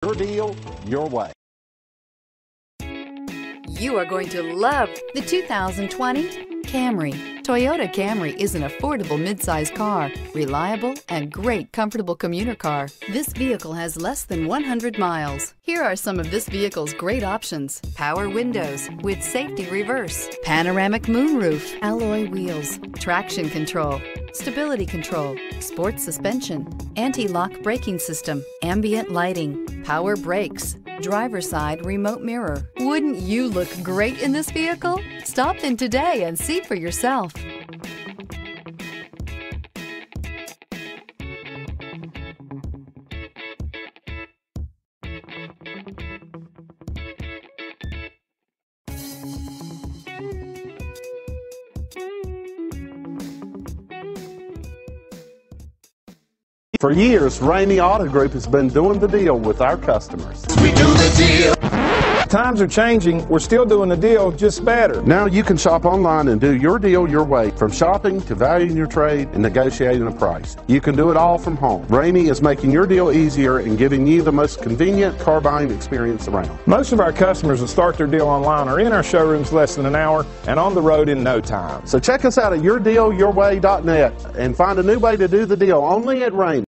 Your deal, your way. You are going to love the 2020 Camry. Toyota Camry is an affordable midsize car, reliable and great comfortable commuter car. This vehicle has less than 100 miles. Here are some of this vehicle's great options: power windows with safety reverse, panoramic moonroof, alloy wheels, traction control, stability control, sports suspension, anti-lock braking system, ambient lighting, power brakes, driver's side remote mirror. Wouldn't you look great in this vehicle? Stop in today and see for yourself. For years, Ramey Auto Group has been doing the deal with our customers. We do the deal. Times are changing. We're still doing the deal, just better. Now you can shop online and do your deal your way, from shopping to valuing your trade and negotiating a price. You can do it all from home. Ramey is making your deal easier and giving you the most convenient car buying experience around. Most of our customers that start their deal online are in our showrooms less than an hour and on the road in no time. So check us out at yourdealyourway.net and find a new way to do the deal only at Ramey.